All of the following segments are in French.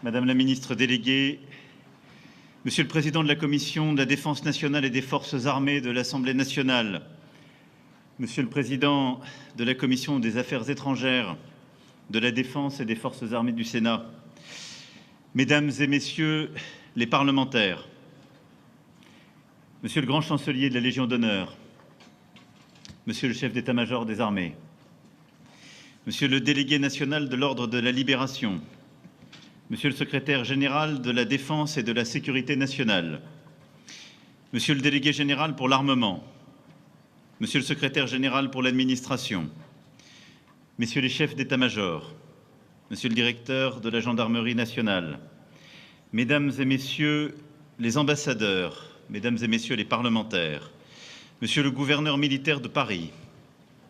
Madame la ministre déléguée, Monsieur le Président de la Commission de la Défense nationale et des Forces armées de l'Assemblée nationale, Monsieur le Président de la Commission des Affaires étrangères, de la Défense et des Forces armées du Sénat, Mesdames et Messieurs les parlementaires, Monsieur le Grand Chancelier de la Légion d'honneur, Monsieur le chef d'état-major des armées, Monsieur le délégué national de l'Ordre de la Libération, Monsieur le secrétaire général de la Défense et de la Sécurité nationale, Monsieur le délégué général pour l'armement, Monsieur le secrétaire général pour l'administration, Messieurs les chefs d'état-major, Monsieur le directeur de la gendarmerie nationale, Mesdames et Messieurs les ambassadeurs, Mesdames et Messieurs les parlementaires, Monsieur le gouverneur militaire de Paris,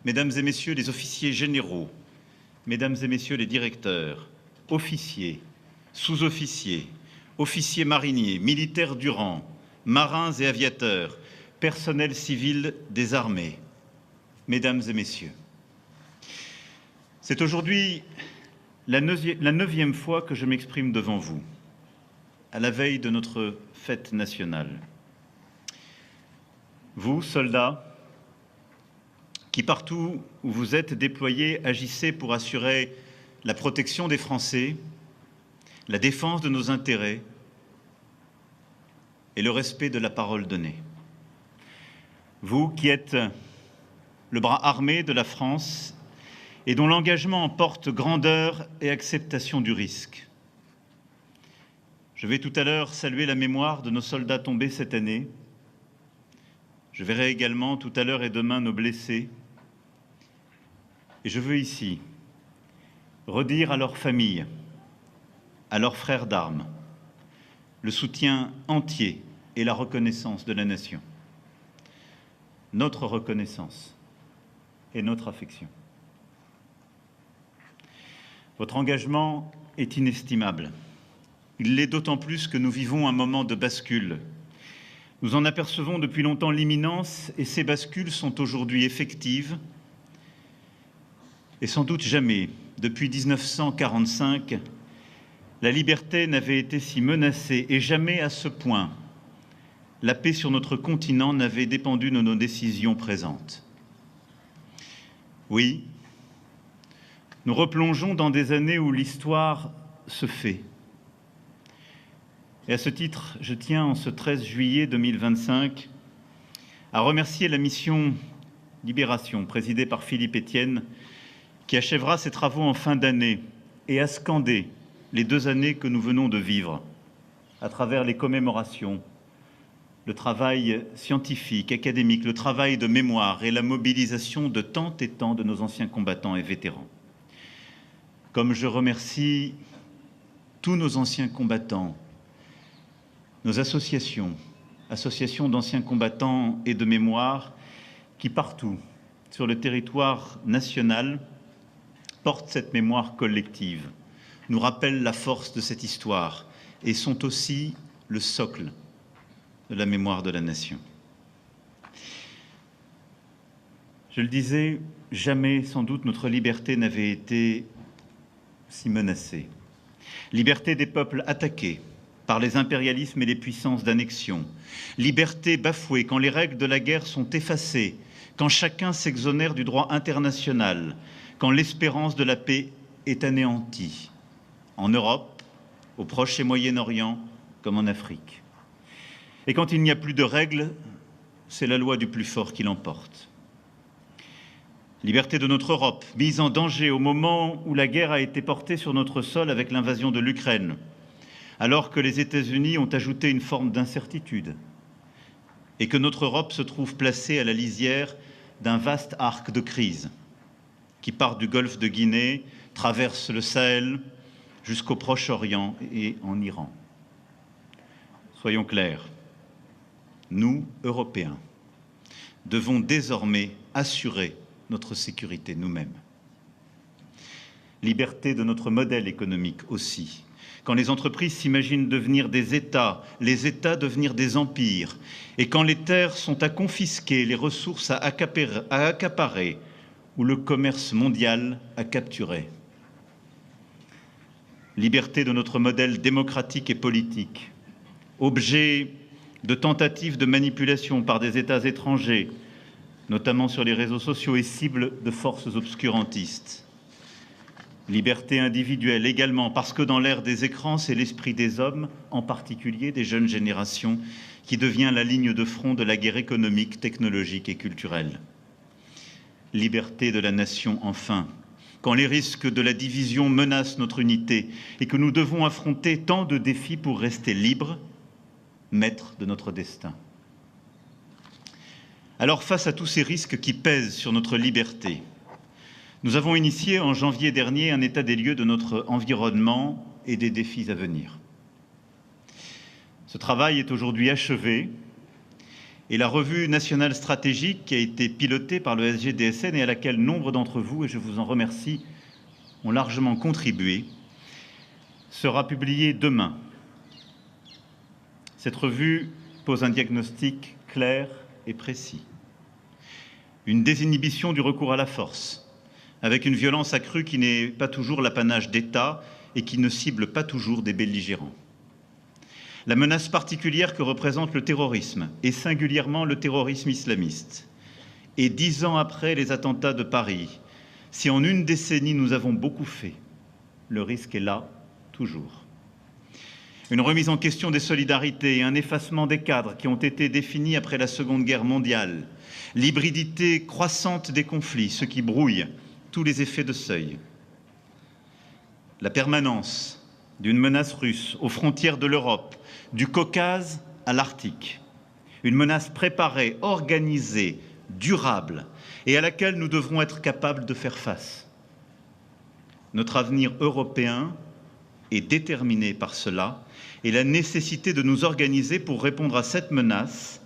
Mesdames et Messieurs les officiers généraux, Mesdames et Messieurs les directeurs, officiers, sous-officiers, officiers mariniers, militaires du rang, marins et aviateurs, personnel civil des armées, Mesdames et Messieurs. C'est aujourd'hui la 9e fois que je m'exprime devant vous, à la veille de notre fête nationale. Vous, soldats, qui partout où vous êtes déployés agissez pour assurer la protection des Français, la défense de nos intérêts et le respect de la parole donnée. Vous qui êtes le bras armé de la France et dont l'engagement emporte grandeur et acceptation du risque. Je vais tout à l'heure saluer la mémoire de nos soldats tombés cette année. Je verrai également tout à l'heure et demain nos blessés. Et je veux ici redire à leurs familles, à leurs frères d'armes, le soutien entier et la reconnaissance de la nation. Notre reconnaissance et notre affection. Votre engagement est inestimable. Il l'est d'autant plus que nous vivons un moment de bascule. Nous en apercevons depuis longtemps l'imminence et ces bascules sont aujourd'hui effectives. Et sans doute jamais, depuis 1945, la liberté n'avait été si menacée et jamais à ce point la paix sur notre continent n'avait dépendu de nos décisions présentes. Oui, nous replongeons dans des années où l'histoire se fait. Et à ce titre, je tiens en ce 13 juillet 2025 à remercier la mission Libération, présidée par Philippe Etienne, qui achèvera ses travaux en fin d'année et à scander les 2 années que nous venons de vivre à travers les commémorations, le travail scientifique, académique, le travail de mémoire et la mobilisation de tant et tant de nos anciens combattants et vétérans. Comme je remercie tous nos anciens combattants, nos associations d'anciens combattants et de mémoire qui partout sur le territoire national portent cette mémoire collective, nous rappellent la force de cette histoire et sont aussi le socle de la mémoire de la nation. Je le disais, jamais sans doute notre liberté n'avait été si menacée. Liberté des peuples attaqués par les impérialismes et les puissances d'annexion. Liberté bafouée quand les règles de la guerre sont effacées, quand chacun s'exonère du droit international, quand l'espérance de la paix est anéantie, en Europe, au Proche et Moyen-Orient, comme en Afrique. Et quand il n'y a plus de règles, c'est la loi du plus fort qui l'emporte. Liberté de notre Europe, mise en danger au moment où la guerre a été portée sur notre sol avec l'invasion de l'Ukraine, alors que les États-Unis ont ajouté une forme d'incertitude et que notre Europe se trouve placée à la lisière d'un vaste arc de crise qui part du golfe de Guinée, traverse le Sahel jusqu'au Proche-Orient et en Iran. Soyons clairs, nous, Européens, devons désormais assurer notre sécurité nous-mêmes. Liberté de notre modèle économique aussi. Quand les entreprises s'imaginent devenir des États, les États devenir des empires, et quand les terres sont à confisquer, les ressources à accaparer, ou le commerce mondial à capturer. liberté de notre modèle démocratique et politique, objet de tentatives de manipulation par des États étrangers, notamment sur les réseaux sociaux et cible de forces obscurantistes. Liberté individuelle également, parce que dans l'ère des écrans, c'est l'esprit des hommes, en particulier des jeunes générations, qui devient la ligne de front de la guerre économique, technologique et culturelle. Liberté de la nation enfin, quand les risques de la division menacent notre unité et que nous devons affronter tant de défis pour rester libres, maîtres de notre destin. Alors, face à tous ces risques qui pèsent sur notre liberté, nous avons initié en janvier dernier un état des lieux de notre environnement et des défis à venir. Ce travail est aujourd'hui achevé et la revue nationale stratégique qui a été pilotée par le SGDSN et à laquelle nombre d'entre vous, et je vous en remercie, ont largement contribué, sera publiée demain. Cette revue pose un diagnostic clair et précis. Une désinhibition du recours à la force, avec une violence accrue qui n'est pas toujours l'apanage d'États et qui ne cible pas toujours des belligérants. La menace particulière que représente le terrorisme, et singulièrement le terrorisme islamiste. Et 10 ans après les attentats de Paris, si en une décennie nous avons beaucoup fait, le risque est là, toujours. Une remise en question des solidarités et un effacement des cadres qui ont été définis après la Seconde Guerre mondiale, l'hybridité croissante des conflits, ce qui brouille tous les effets de seuil. La permanence d'une menace russe aux frontières de l'Europe, du Caucase à l'Arctique. Une menace préparée, organisée, durable et à laquelle nous devrons être capables de faire face. Notre avenir européen est déterminé par cela et la nécessité de nous organiser pour répondre à cette menace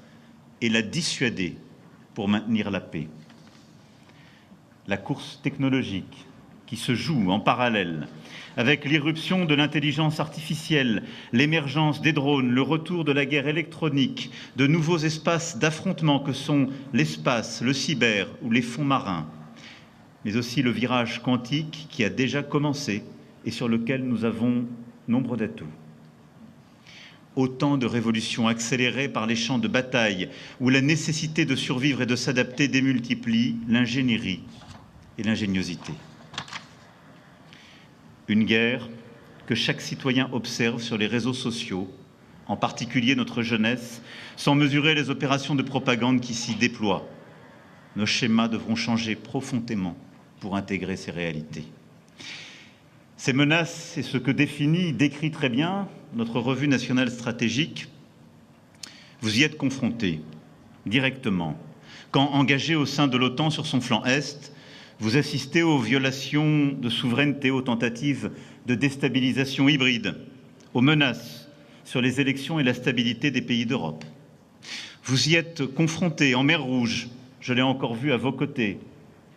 et la dissuader pour maintenir la paix. La course technologique qui se joue en parallèle avec l'irruption de l'intelligence artificielle, l'émergence des drones, le retour de la guerre électronique, de nouveaux espaces d'affrontement que sont l'espace, le cyber ou les fonds marins, mais aussi le virage quantique qui a déjà commencé et sur lequel nous avons nombre d'atouts. Autant de révolutions accélérées par les champs de bataille où la nécessité de survivre et de s'adapter démultiplie l'ingénierie et l'ingéniosité. Une guerre que chaque citoyen observe sur les réseaux sociaux, en particulier notre jeunesse, sans mesurer les opérations de propagande qui s'y déploient. Nos schémas devront changer profondément pour intégrer ces réalités. Ces menaces, c'est ce que décrit très bien notre revue nationale stratégique. Vous y êtes confrontés directement quand, engagé au sein de l'OTAN sur son flanc Est, vous assistez aux violations de souveraineté, aux tentatives de déstabilisation hybride, aux menaces sur les élections et la stabilité des pays d'Europe. Vous y êtes confrontés en mer Rouge, je l'ai encore vu à vos côtés,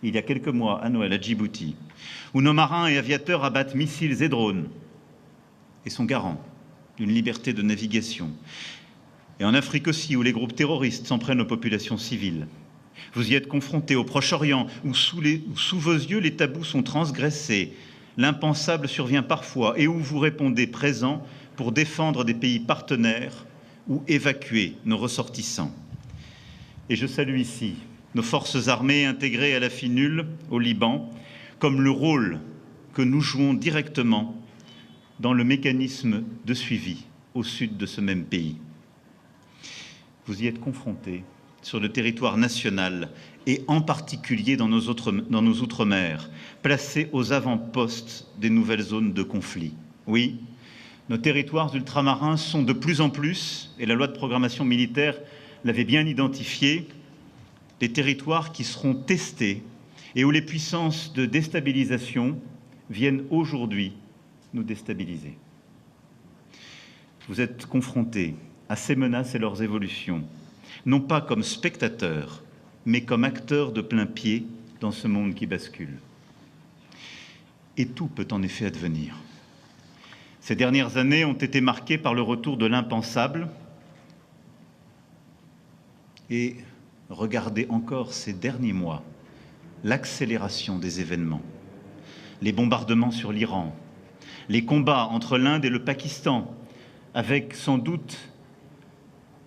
il y a quelques mois, à Noël, à Djibouti, où nos marins et aviateurs abattent missiles et drones et sont garants d'une liberté de navigation. Et en Afrique aussi, où les groupes terroristes s'en prennent aux populations civiles. Vous y êtes confrontés au Proche-Orient, où sous vos yeux les tabous sont transgressés, l'impensable survient parfois, et où vous répondez présent pour défendre des pays partenaires ou évacuer nos ressortissants. Et je salue ici nos forces armées intégrées à la FINUL au Liban, comme le rôle que nous jouons directement dans le mécanisme de suivi au sud de ce même pays. Vous y êtes confrontés sur le territoire national et en particulier dans nos outre-mer, placés aux avant-postes des nouvelles zones de conflit. Oui, nos territoires ultramarins sont de plus en plus, et la loi de programmation militaire l'avait bien identifié, des territoires qui seront testés et où les puissances de déstabilisation viennent aujourd'hui nous déstabiliser. Vous êtes confrontés à ces menaces et leurs évolutions, non pas comme spectateurs, mais comme acteurs de plein pied dans ce monde qui bascule. Et tout peut en effet advenir. Ces dernières années ont été marquées par le retour de l'impensable. Et regardez encore ces derniers mois, l'accélération des événements, les bombardements sur l'Iran, les combats entre l'Inde et le Pakistan, avec sans doute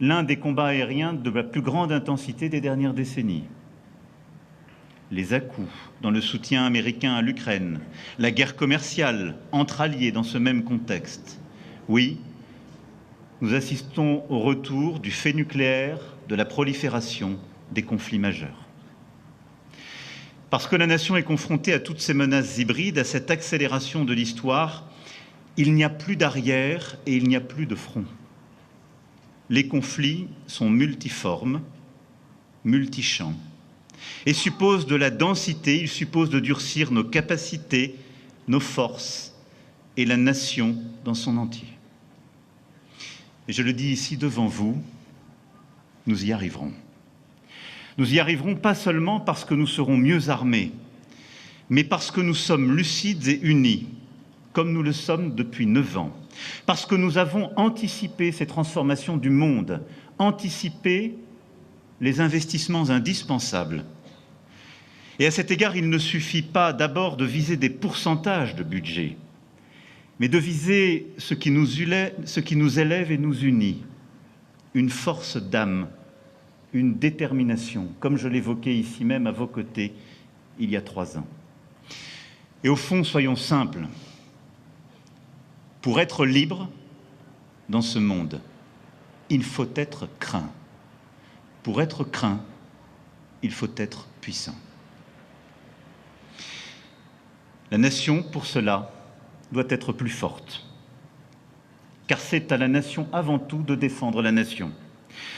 l'un des combats aériens de la plus grande intensité des dernières décennies. Les à-coups dans le soutien américain à l'Ukraine, la guerre commerciale entre alliés dans ce même contexte. Oui, nous assistons au retour du fait nucléaire, de la prolifération des conflits majeurs. Parce que la nation est confrontée à toutes ces menaces hybrides, à cette accélération de l'histoire, il n'y a plus d'arrière et il n'y a plus de front. Les conflits sont multiformes, multichamps, et supposent de la densité, ils supposent de durcir nos capacités, nos forces et la nation dans son entier. Et je le dis ici devant vous, nous y arriverons. Nous y arriverons pas seulement parce que nous serons mieux armés, mais parce que nous sommes lucides et unis, comme nous le sommes depuis 9 ans, parce que nous avons anticipé ces transformations du monde, anticipé les investissements indispensables. Et à cet égard, il ne suffit pas d'abord de viser des pourcentages de budget, mais de viser ce qui nous élève et nous unit, une force d'âme, une détermination, comme je l'évoquais ici même à vos côtés il y a 3 ans. Et au fond, soyons simples. Pour être libre dans ce monde, il faut être craint. Pour être craint, il faut être puissant. La nation, pour cela, doit être plus forte. Car c'est à la nation avant tout de défendre la nation.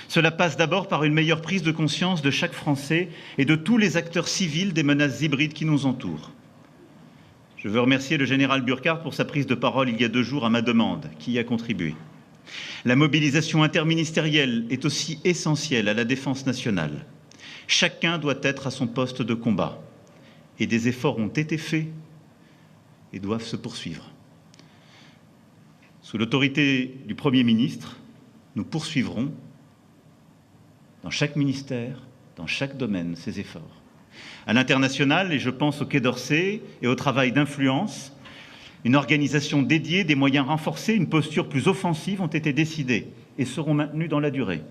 Cela passe d'abord par une meilleure prise de conscience de chaque Français et de tous les acteurs civils des menaces hybrides qui nous entourent. Je veux remercier le général Burkhardt pour sa prise de parole il y a 2 jours à ma demande, qui y a contribué. La mobilisation interministérielle est aussi essentielle à la défense nationale. Chacun doit être à son poste de combat. Et des efforts ont été faits et doivent se poursuivre. Sous l'autorité du Premier ministre, nous poursuivrons dans chaque ministère, dans chaque domaine, ces efforts. À l'international, et je pense au Quai d'Orsay et au travail d'influence, une organisation dédiée, des moyens renforcés, une posture plus offensive ont été décidés et seront maintenus dans la durée.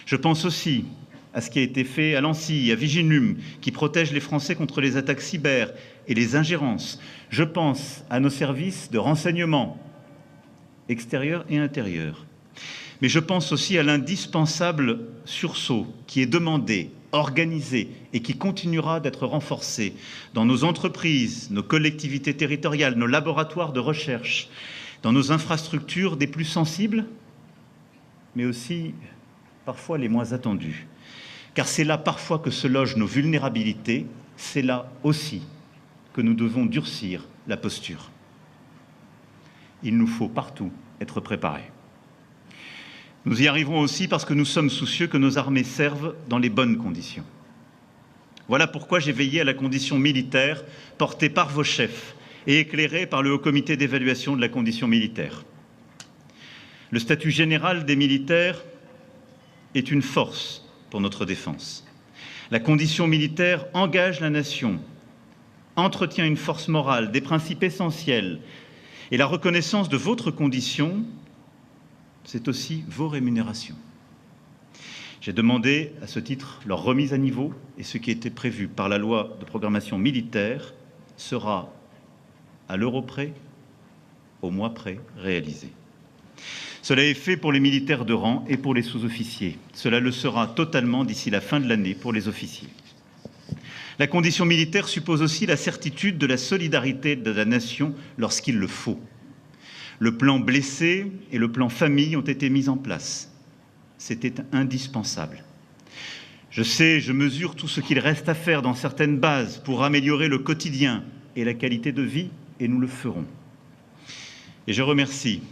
Je pense aussi à ce qui a été fait à Lancy, à Viginum, qui protège les Français contre les attaques cyber et les ingérences. Je pense à nos services de renseignement, extérieurs et intérieurs. Mais je pense aussi à l'indispensable sursaut qui est demandé, organisé et qui continuera d'être renforcé dans nos entreprises, nos collectivités territoriales, nos laboratoires de recherche, dans nos infrastructures des plus sensibles, mais aussi parfois les moins attendues. Car c'est là parfois que se logent nos vulnérabilités, c'est là aussi que nous devons durcir la posture. Il nous faut partout être préparés. Nous y arriverons aussi parce que nous sommes soucieux que nos armées servent dans les bonnes conditions. Voilà pourquoi j'ai veillé à la condition militaire portée par vos chefs et éclairée par le Haut Comité d'évaluation de la condition militaire. Le statut général des militaires est une force pour notre défense. La condition militaire engage la nation, entretient une force morale, des principes essentiels, et la reconnaissance de votre condition, c'est aussi vos rémunérations. J'ai demandé à ce titre leur remise à niveau et ce qui était prévu par la loi de programmation militaire sera à l'euro près, au mois près, réalisé. Cela est fait pour les militaires de rang et pour les sous-officiers. Cela le sera totalement d'ici la fin de l'année pour les officiers. La condition militaire suppose aussi la certitude de la solidarité de la nation lorsqu'il le faut. Le plan blessé et le plan famille ont été mis en place. C'était indispensable. Je sais, je mesure tout ce qu'il reste à faire dans certaines bases pour améliorer le quotidien et la qualité de vie, et nous le ferons. Et je remercie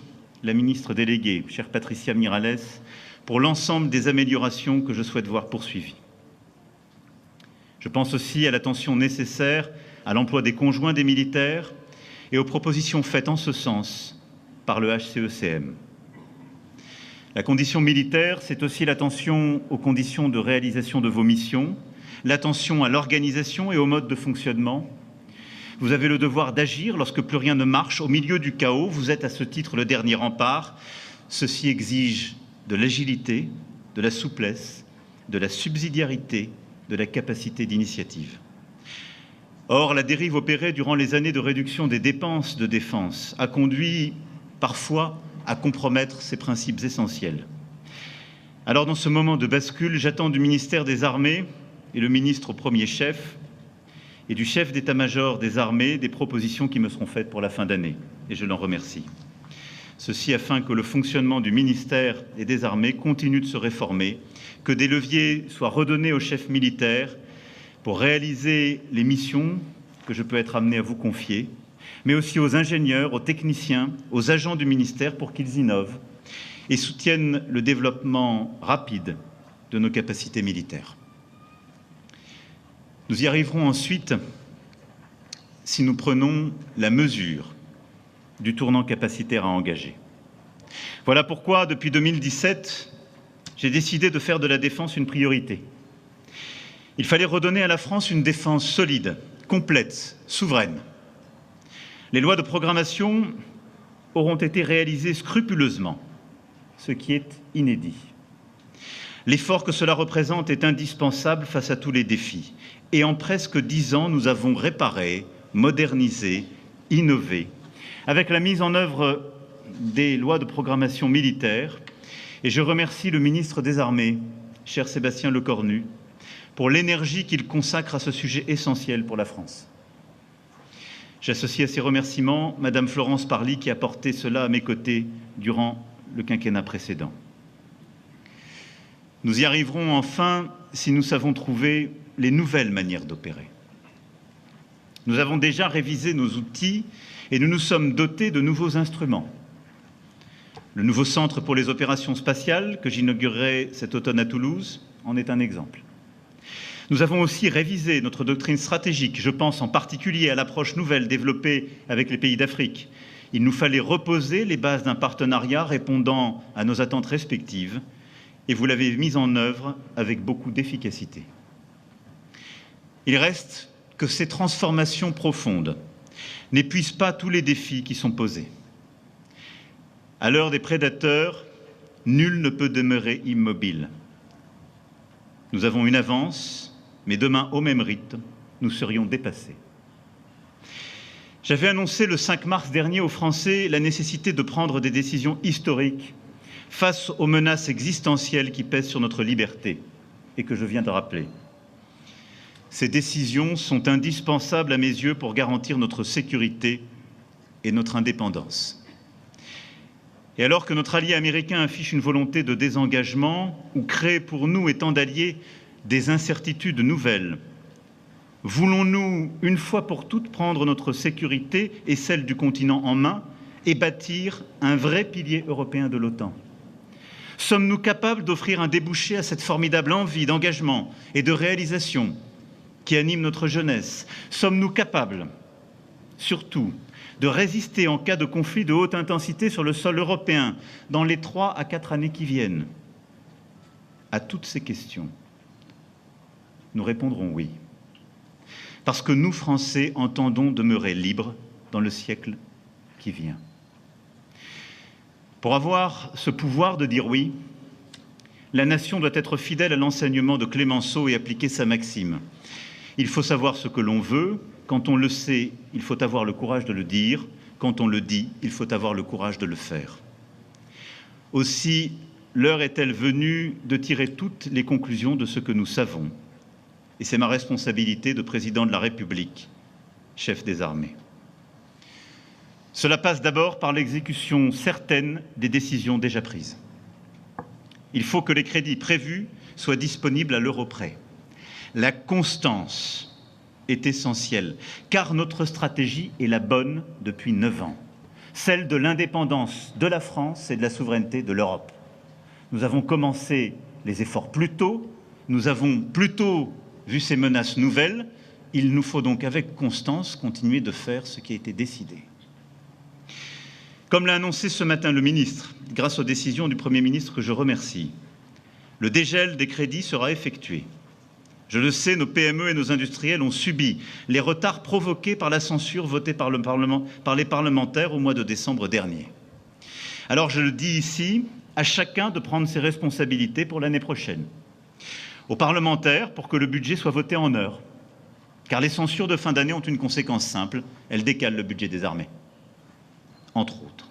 la ministre déléguée, chère Patricia Mirallès, pour l'ensemble des améliorations que je souhaite voir poursuivies. Je pense aussi à l'attention nécessaire à l'emploi des conjoints des militaires et aux propositions faites en ce sens par le HCECM. La condition militaire, c'est aussi l'attention aux conditions de réalisation de vos missions, l'attention à l'organisation et au mode de fonctionnement. Vous avez le devoir d'agir lorsque plus rien ne marche. Au milieu du chaos, vous êtes à ce titre le dernier rempart. Ceci exige de l'agilité, de la souplesse, de la subsidiarité, de la capacité d'initiative. Or, la dérive opérée durant les années de réduction des dépenses de défense a conduit parfois à compromettre ces principes essentiels. Alors, dans ce moment de bascule, j'attends du ministère des Armées et le ministre au premier chef et du chef d'état-major des armées des propositions qui me seront faites pour la fin d'année, et je l'en remercie. Ceci afin que le fonctionnement du ministère et des armées continue de se réformer, que des leviers soient redonnés aux chefs militaires pour réaliser les missions que je peux être amené à vous confier, mais aussi aux ingénieurs, aux techniciens, aux agents du ministère pour qu'ils innovent et soutiennent le développement rapide de nos capacités militaires. Nous y arriverons ensuite si nous prenons la mesure du tournant capacitaire à engager. Voilà pourquoi, depuis 2017, j'ai décidé de faire de la défense une priorité. Il fallait redonner à la France une défense solide, complète, souveraine. Les lois de programmation auront été réalisées scrupuleusement, ce qui est inédit. L'effort que cela représente est indispensable face à tous les défis. Et en presque 10 ans, nous avons réparé, modernisé, innové, avec la mise en œuvre des lois de programmation militaire. Et je remercie le ministre des Armées, cher Sébastien Lecornu, pour l'énergie qu'il consacre à ce sujet essentiel pour la France. J'associe à ces remerciements Madame Florence Parly, qui a porté cela à mes côtés durant le quinquennat précédent. Nous y arriverons enfin si nous savons trouver les nouvelles manières d'opérer. Nous avons déjà révisé nos outils et nous nous sommes dotés de nouveaux instruments. Le nouveau centre pour les opérations spatiales que j'inaugurerai cet automne à Toulouse en est un exemple. Nous avons aussi révisé notre doctrine stratégique. Je pense en particulier à l'approche nouvelle développée avec les pays d'Afrique. Il nous fallait reposer les bases d'un partenariat répondant à nos attentes respectives et vous l'avez mise en œuvre avec beaucoup d'efficacité. Il reste que ces transformations profondes n'épuisent pas tous les défis qui sont posés. À l'heure des prédateurs, nul ne peut demeurer immobile. Nous avons une avance, mais demain, au même rythme, nous serions dépassés. J'avais annoncé le 5 mars dernier aux Français la nécessité de prendre des décisions historiques face aux menaces existentielles qui pèsent sur notre liberté et que je viens de rappeler. Ces décisions sont indispensables à mes yeux pour garantir notre sécurité et notre indépendance. Et alors que notre allié américain affiche une volonté de désengagement ou crée pour nous et tant d'alliés des incertitudes nouvelles, voulons-nous, une fois pour toutes, prendre notre sécurité et celle du continent en main et bâtir un vrai pilier européen de l'OTAN? Sommes-nous capables d'offrir un débouché à cette formidable envie d'engagement et de réalisation qui anime notre jeunesse? Sommes-nous capables, surtout, de résister en cas de conflit de haute intensité sur le sol européen dans les 3 à 4 années qui viennent? À toutes ces questions, nous répondrons oui. Parce que nous, Français, entendons demeurer libres dans le siècle qui vient. Pour avoir ce pouvoir de dire oui, la nation doit être fidèle à l'enseignement de Clémenceau et appliquer sa maxime. Il faut savoir ce que l'on veut. Quand on le sait, il faut avoir le courage de le dire. Quand on le dit, il faut avoir le courage de le faire. Aussi, l'heure est-elle venue de tirer toutes les conclusions de ce que nous savons. Et c'est ma responsabilité de président de la République, chef des armées. Cela passe d'abord par l'exécution certaine des décisions déjà prises. Il faut que les crédits prévus soient disponibles à l'euro près. La constance est essentielle, car notre stratégie est la bonne depuis 9 ans, celle de l'indépendance de la France et de la souveraineté de l'Europe. Nous avons commencé les efforts plus tôt, nous avons plus tôt vu ces menaces nouvelles, il nous faut donc avec constance continuer de faire ce qui a été décidé. Comme l'a annoncé ce matin le ministre, grâce aux décisions du Premier ministre que je remercie, le dégel des crédits sera effectué. Je le sais, nos PME et nos industriels ont subi les retards provoqués par la censure votée par les parlementaires au mois de décembre dernier. Alors je le dis ici, à chacun de prendre ses responsabilités pour l'année prochaine. Aux parlementaires pour que le budget soit voté en heure. Car les censures de fin d'année ont une conséquence simple, elles décalent le budget des armées. Entre autres.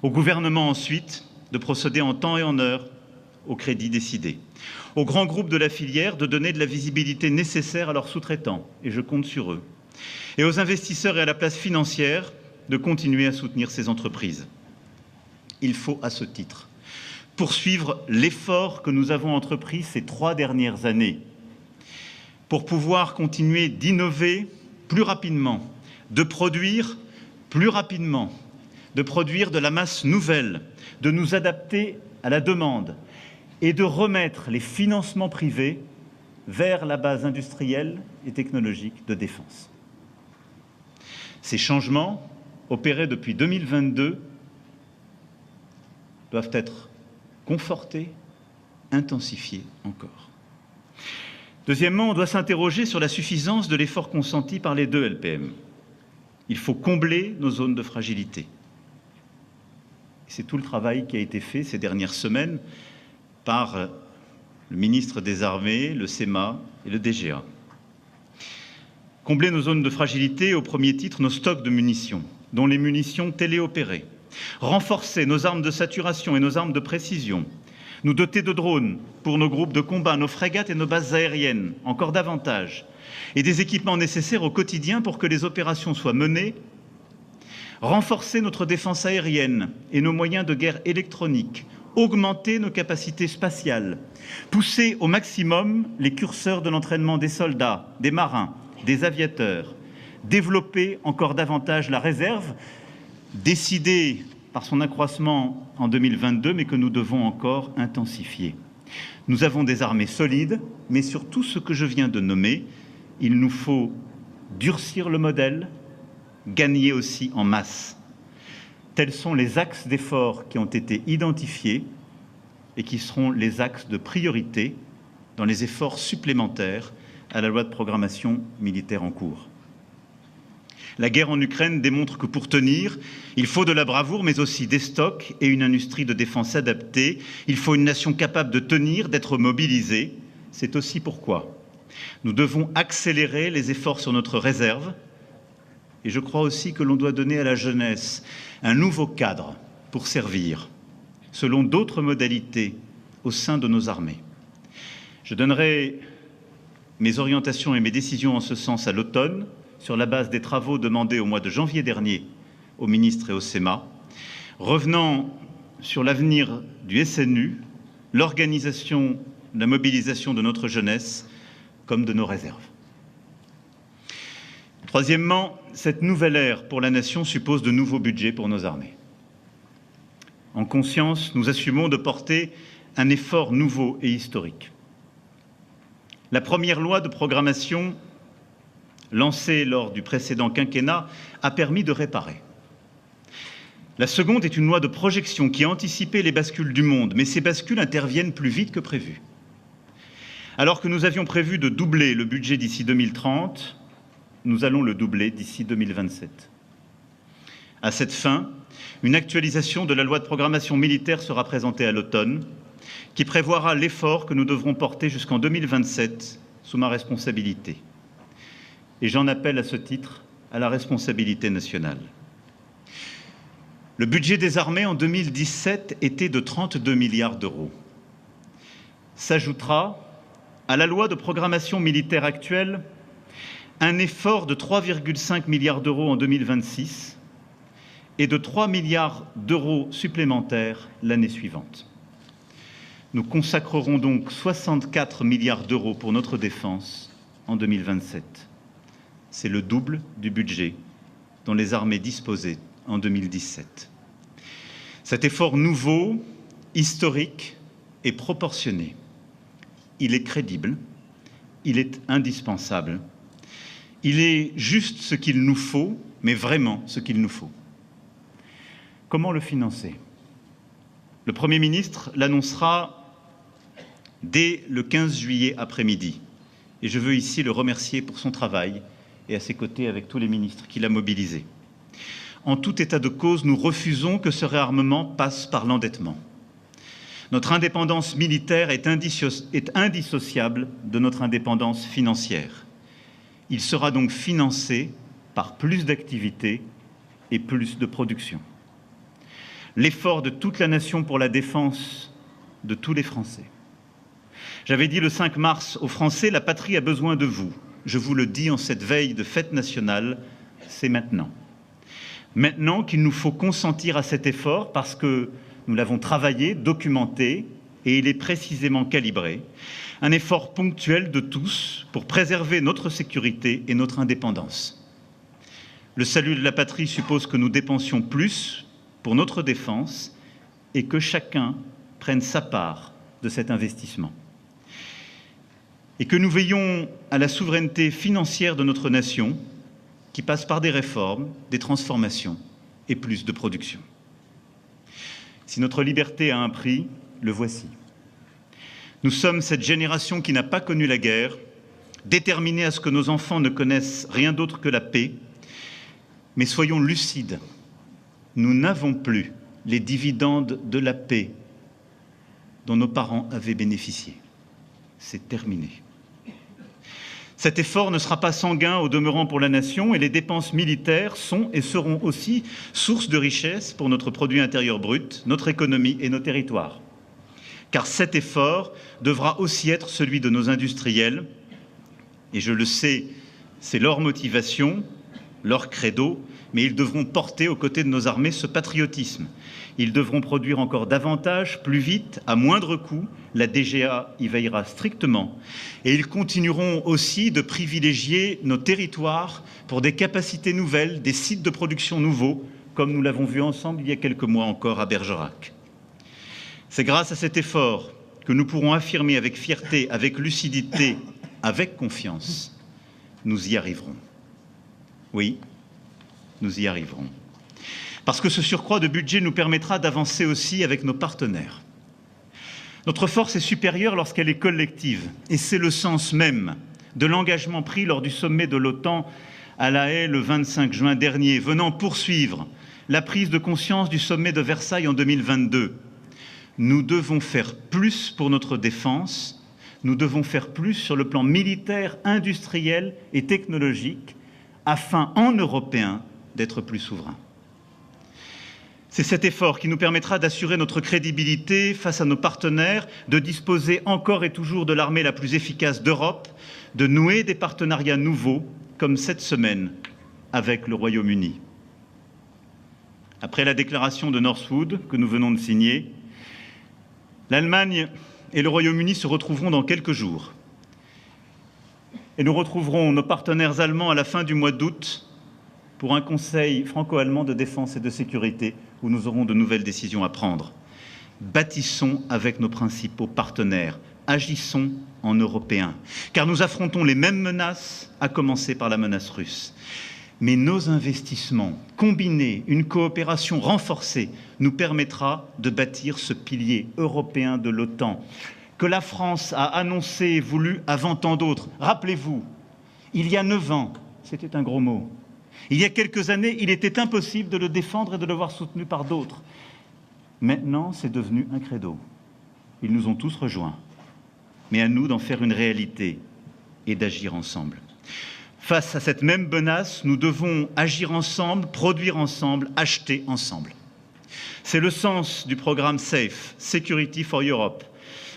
Au gouvernement ensuite de procéder en temps et en heure aux crédits décidés. Aux grands groupes de la filière de donner de la visibilité nécessaire à leurs sous-traitants, et je compte sur eux. Et aux investisseurs et à la place financière de continuer à soutenir ces entreprises. Il faut, à ce titre, poursuivre l'effort que nous avons entrepris ces 3 dernières années pour pouvoir continuer d'innover plus rapidement, de produire plus rapidement, de produire de la masse nouvelle, de nous adapter à la demande et de remettre les financements privés vers la base industrielle et technologique de défense. Ces changements, opérés depuis 2022, doivent être confortés, intensifiés encore. Deuxièmement, on doit s'interroger sur la suffisance de l'effort consenti par les 2 LPM. Il faut combler nos zones de fragilité. C'est tout le travail qui a été fait ces dernières semaines par le ministre des Armées, le CEMA et le DGA. Combler nos zones de fragilité, au premier titre, nos stocks de munitions, dont les munitions téléopérées. Renforcer nos armes de saturation et nos armes de précision. Nous doter de drones pour nos groupes de combat, nos frégates et nos bases aériennes, encore davantage. Et des équipements nécessaires au quotidien pour que les opérations soient menées. Renforcer notre défense aérienne et nos moyens de guerre électroniques. Augmenter nos capacités spatiales, pousser au maximum les curseurs de l'entraînement des soldats, des marins, des aviateurs, développer encore davantage la réserve, décidée par son accroissement en 2022, mais que nous devons encore intensifier. Nous avons des armées solides, mais sur tout ce que je viens de nommer, il nous faut durcir le modèle, gagner aussi en masse. Tels sont les axes d'effort qui ont été identifiés et qui seront les axes de priorité dans les efforts supplémentaires à la loi de programmation militaire en cours. La guerre en Ukraine démontre que pour tenir, il faut de la bravoure, mais aussi des stocks et une industrie de défense adaptée. Il faut une nation capable de tenir, d'être mobilisée. C'est aussi pourquoi nous devons accélérer les efforts sur notre réserve. Et je crois aussi que l'on doit donner à la jeunesse un nouveau cadre pour servir, selon d'autres modalités au sein de nos armées. Je donnerai mes orientations et mes décisions en ce sens à l'automne, sur la base des travaux demandés au mois de janvier dernier au ministre et au CEMA, revenant sur l'avenir du SNU, l'organisation, la mobilisation de notre jeunesse comme de nos réserves. Troisièmement, cette nouvelle ère pour la nation suppose de nouveaux budgets pour nos armées. En conscience, nous assumons de porter un effort nouveau et historique. La première loi de programmation lancée lors du précédent quinquennat a permis de réparer. La seconde est une loi de projection qui a anticipé les bascules du monde, mais ces bascules interviennent plus vite que prévu. Alors que nous avions prévu de doubler le budget d'ici 2030, nous allons le doubler d'ici 2027. À cette fin, une actualisation de la loi de programmation militaire sera présentée à l'automne, qui prévoira l'effort que nous devrons porter jusqu'en 2027 sous ma responsabilité. Et j'en appelle à ce titre à la responsabilité nationale. Le budget des armées en 2017 était de 32 milliards d'euros. S'ajoutera à la loi de programmation militaire actuelle un effort de 3,5 milliards d'euros en 2026 et de 3 milliards d'euros supplémentaires l'année suivante. Nous consacrerons donc 64 milliards d'euros pour notre défense en 2027. C'est le double du budget dont les armées disposaient en 2017. Cet effort nouveau, historique et proportionné, il est crédible, il est indispensable, il est juste ce qu'il nous faut, mais vraiment ce qu'il nous faut. Comment le financer? Le Premier ministre l'annoncera dès le 15 juillet après-midi. et je veux ici le remercier pour son travail et à ses côtés avec tous les ministres qu'il a mobilisés. En tout état de cause, nous refusons que ce réarmement passe par l'endettement. Notre indépendance militaire est indissociable de notre indépendance financière. Il sera donc financé par plus d'activités et plus de production. L'effort de toute la nation pour la défense de tous les Français. J'avais dit le 5 mars aux Français, la patrie a besoin de vous. Je vous le dis en cette veille de fête nationale, c'est maintenant. Maintenant qu'il nous faut consentir à cet effort parce que nous l'avons travaillé, documenté et il est précisément calibré. Un effort ponctuel de tous pour préserver notre sécurité et notre indépendance. Le salut de la patrie suppose que nous dépensions plus pour notre défense et que chacun prenne sa part de cet investissement. Et que nous veillons à la souveraineté financière de notre nation qui passe par des réformes, des transformations et plus de production. Si notre liberté a un prix, le voici. Nous sommes cette génération qui n'a pas connu la guerre, déterminée à ce que nos enfants ne connaissent rien d'autre que la paix. Mais soyons lucides, nous n'avons plus les dividendes de la paix dont nos parents avaient bénéficié. C'est terminé. Cet effort ne sera pas sans gain au demeurant pour la nation et les dépenses militaires sont et seront aussi source de richesse pour notre produit intérieur brut, notre économie et nos territoires. Car cet effort devra aussi être celui de nos industriels et je le sais, c'est leur motivation, leur credo, mais ils devront porter aux côtés de nos armées ce patriotisme. Ils devront produire encore davantage, plus vite, à moindre coût. La DGA y veillera strictement. Et ils continueront aussi de privilégier nos territoires pour des capacités nouvelles, des sites de production nouveaux, comme nous l'avons vu ensemble il y a quelques mois encore à Bergerac. C'est grâce à cet effort que nous pourrons affirmer avec fierté, avec lucidité, avec confiance, nous y arriverons. Oui, nous y arriverons. Parce que ce surcroît de budget nous permettra d'avancer aussi avec nos partenaires. Notre force est supérieure lorsqu'elle est collective, et c'est le sens même de l'engagement pris lors du sommet de l'OTAN à La Haye le 25 juin dernier, venant poursuivre la prise de conscience du sommet de Versailles en 2022. Nous devons faire plus pour notre défense, nous devons faire plus sur le plan militaire, industriel et technologique, afin, en Européens, d'être plus souverains. C'est cet effort qui nous permettra d'assurer notre crédibilité face à nos partenaires, de disposer encore et toujours de l'armée la plus efficace d'Europe, de nouer des partenariats nouveaux, comme cette semaine avec le Royaume-Uni. Après la déclaration de Northwood que nous venons de signer, l'Allemagne et le Royaume-Uni se retrouveront dans quelques jours. Et nous retrouverons nos partenaires allemands à la fin du mois d'août pour un conseil franco-allemand de défense et de sécurité où nous aurons de nouvelles décisions à prendre. Bâtissons avec nos principaux partenaires, agissons en Européens, car nous affrontons les mêmes menaces, à commencer par la menace russe. Mais nos investissements, combinés, une coopération renforcée, nous permettra de bâtir ce pilier européen de l'OTAN, que la France a annoncé et voulu avant tant d'autres. Rappelez-vous, il y a 9 ans, c'était un gros mot. Il y a quelques années, il était impossible de le défendre et de le voir soutenu par d'autres. Maintenant, c'est devenu un credo. Ils nous ont tous rejoints. Mais à nous d'en faire une réalité et d'agir ensemble. Face à cette même menace, nous devons agir ensemble, produire ensemble, acheter ensemble. C'est le sens du programme SAFE, Security for Europe,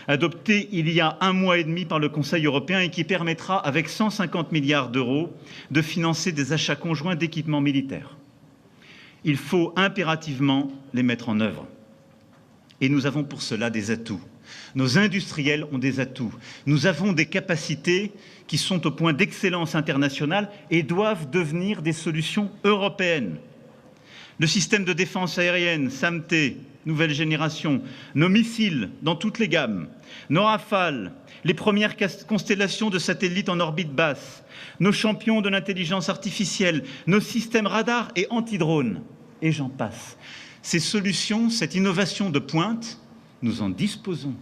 adopté il y a 1 mois et demi par le Conseil européen et qui permettra, avec 150 milliards d'euros, de financer des achats conjoints d'équipements militaires. Il faut impérativement les mettre en œuvre. Et nous avons pour cela des atouts. Nos industriels ont des atouts. Nous avons des capacités qui sont au point d'excellence internationale et doivent devenir des solutions européennes. Le système de défense aérienne, SAMT, nouvelle génération, nos missiles dans toutes les gammes, nos Rafales, les premières constellations de satellites en orbite basse, nos champions de l'intelligence artificielle, nos systèmes radars et anti-drones, et j'en passe. Ces solutions, cette innovation de pointe, nous en disposons.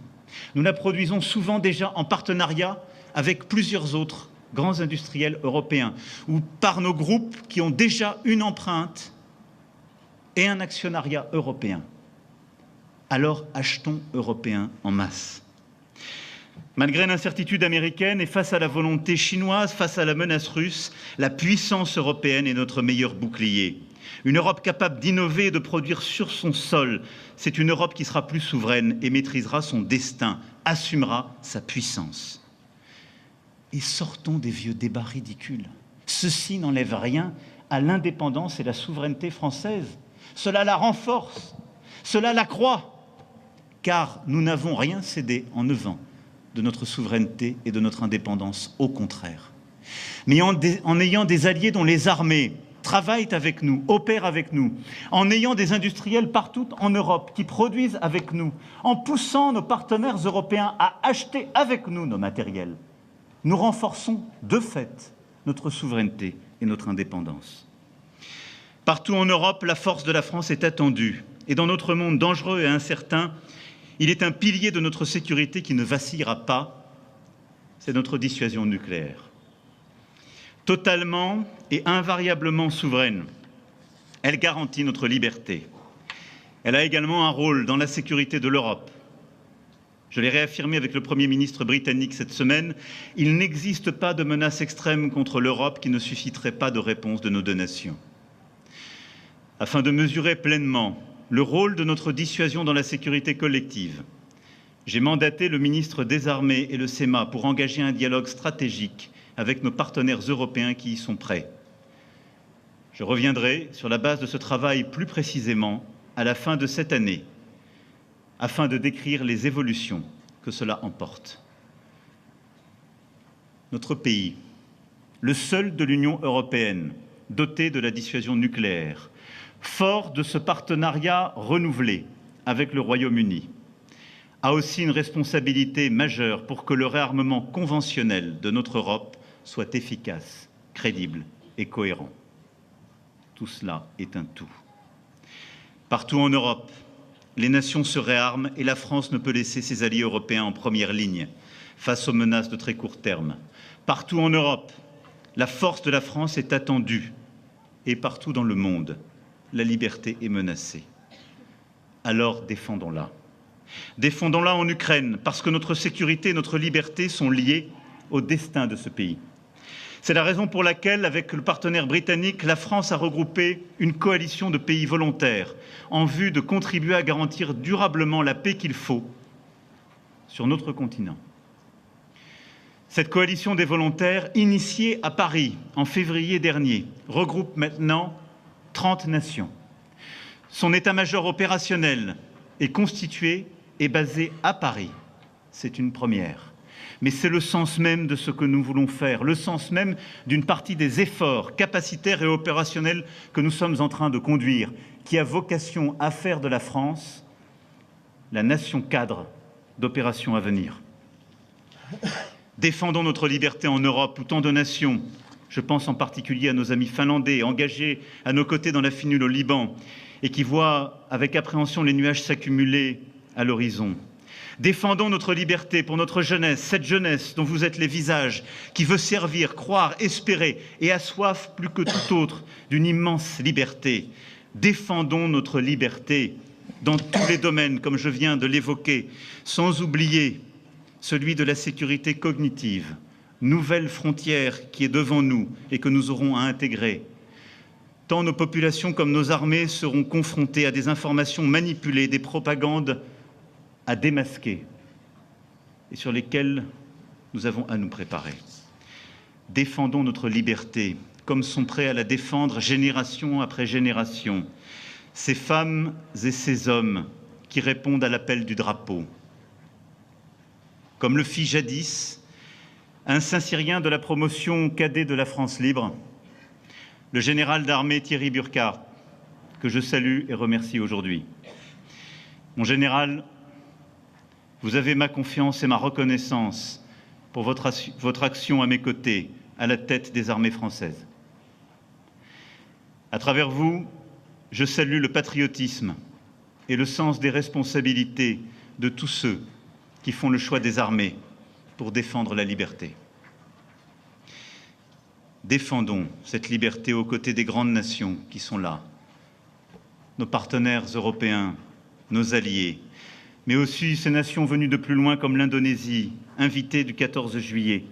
Nous la produisons souvent déjà en partenariat avec plusieurs autres grands industriels européens, ou par nos groupes qui ont déjà une empreinte et un actionnariat européen. Alors achetons européen en masse. Malgré l'incertitude américaine et face à la volonté chinoise, face à la menace russe, la puissance européenne est notre meilleur bouclier. Une Europe capable d'innover et de produire sur son sol, c'est une Europe qui sera plus souveraine et maîtrisera son destin, assumera sa puissance. Et sortons des vieux débats ridicules. Ceci n'enlève rien à l'indépendance et la souveraineté française. Cela la renforce, cela l'accroît, car nous n'avons rien cédé en 9 ans de notre souveraineté et de notre indépendance, au contraire. Mais en ayant des alliés dont les armées travaillent avec nous, opèrent avec nous, en ayant des industriels partout en Europe qui produisent avec nous, en poussant nos partenaires européens à acheter avec nous nos matériels, nous renforçons de fait notre souveraineté et notre indépendance. Partout en Europe, la force de la France est attendue. Et dans notre monde dangereux et incertain, il est un pilier de notre sécurité qui ne vacillera pas, c'est notre dissuasion nucléaire. Totalement et invariablement souveraine, elle garantit notre liberté. Elle a également un rôle dans la sécurité de l'Europe. Je l'ai réaffirmé avec le Premier ministre britannique cette semaine, il n'existe pas de menace extrême contre l'Europe qui ne susciterait pas de réponse de nos deux nations. Afin de mesurer pleinement le rôle de notre dissuasion dans la sécurité collective, j'ai mandaté le ministre des Armées et le CEMA pour engager un dialogue stratégique avec nos partenaires européens qui y sont prêts. Je reviendrai sur la base de ce travail plus précisément à la fin de cette année, afin de décrire les évolutions que cela emporte. Notre pays, le seul de l'Union européenne doté de la dissuasion nucléaire, fort de ce partenariat renouvelé avec le Royaume-Uni, a aussi une responsabilité majeure pour que le réarmement conventionnel de notre Europe soit efficace, crédible et cohérent. Tout cela est un tout. Partout en Europe, les nations se réarment et la France ne peut laisser ses alliés européens en première ligne face aux menaces de très court terme. Partout en Europe, la force de la France est attendue et partout dans le monde, la liberté est menacée. Alors défendons-la. Défendons-la en Ukraine parce que notre sécurité et notre liberté sont liées au destin de ce pays. C'est la raison pour laquelle, avec le partenaire britannique, la France a regroupé une coalition de pays volontaires en vue de contribuer à garantir durablement la paix qu'il faut sur notre continent. Cette coalition des volontaires, initiée à Paris en février dernier, regroupe maintenant 30 nations. Son état-major opérationnel est constitué et basé à Paris. C'est une première. Mais c'est le sens même de ce que nous voulons faire, le sens même d'une partie des efforts capacitaires et opérationnels que nous sommes en train de conduire, qui a vocation à faire de la France la nation cadre d'opérations à venir. Défendons notre liberté en Europe où tant de nations, je pense en particulier à nos amis finlandais, engagés à nos côtés dans la finule au Liban et qui voient avec appréhension les nuages s'accumuler à l'horizon. Défendons notre liberté pour notre jeunesse, cette jeunesse dont vous êtes les visages, qui veut servir, croire, espérer et a soif plus que tout autre d'une immense liberté. Défendons notre liberté dans tous les domaines, comme je viens de l'évoquer, sans oublier celui de la sécurité cognitive, nouvelle frontière qui est devant nous et que nous aurons à intégrer. Tant nos populations comme nos armées seront confrontées à des informations manipulées, des propagandes à démasquer et sur lesquels nous avons à nous préparer. Défendons notre liberté, comme sont prêts à la défendre génération après génération, ces femmes et ces hommes qui répondent à l'appel du drapeau. Comme le fit jadis un Saint-Cyrien de la promotion cadet de la France libre, le général d'armée Thierry Burkhardt, que je salue et remercie aujourd'hui. Mon général, vous avez ma confiance et ma reconnaissance pour votre action à mes côtés, à la tête des armées françaises. À travers vous, je salue le patriotisme et le sens des responsabilités de tous ceux qui font le choix des armées pour défendre la liberté. Défendons cette liberté aux côtés des grandes nations qui sont là, nos partenaires européens, nos alliés, mais aussi ces nations venues de plus loin comme l'Indonésie, invitées du 14 juillet,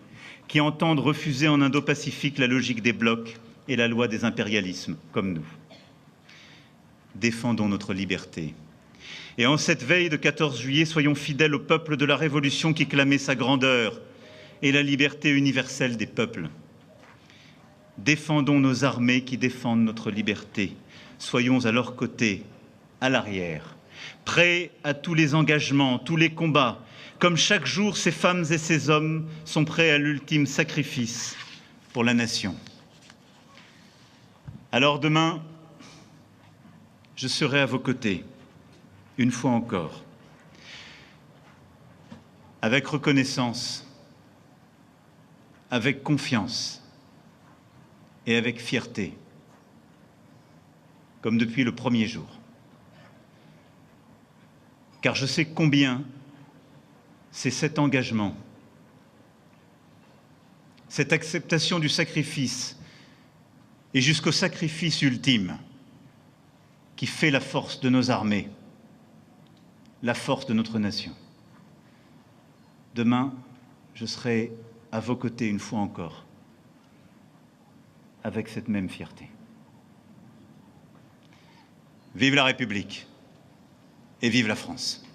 qui entendent refuser en Indo-Pacifique la logique des blocs et la loi des impérialismes, comme nous. Défendons notre liberté. Et en cette veille de 14 juillet, soyons fidèles au peuple de la Révolution qui clamait sa grandeur et la liberté universelle des peuples. Défendons nos armées qui défendent notre liberté. Soyons à leur côté, à l'arrière, prêts à tous les engagements, tous les combats. Comme chaque jour, ces femmes et ces hommes sont prêts à l'ultime sacrifice pour la nation. Alors demain, je serai à vos côtés, une fois encore, avec reconnaissance, avec confiance et avec fierté, comme depuis le premier jour. Car je sais combien c'est cet engagement, cette acceptation du sacrifice et jusqu'au sacrifice ultime qui fait la force de nos armées, la force de notre nation. Demain, je serai à vos côtés une fois encore, avec cette même fierté. Vive la République et vive la France.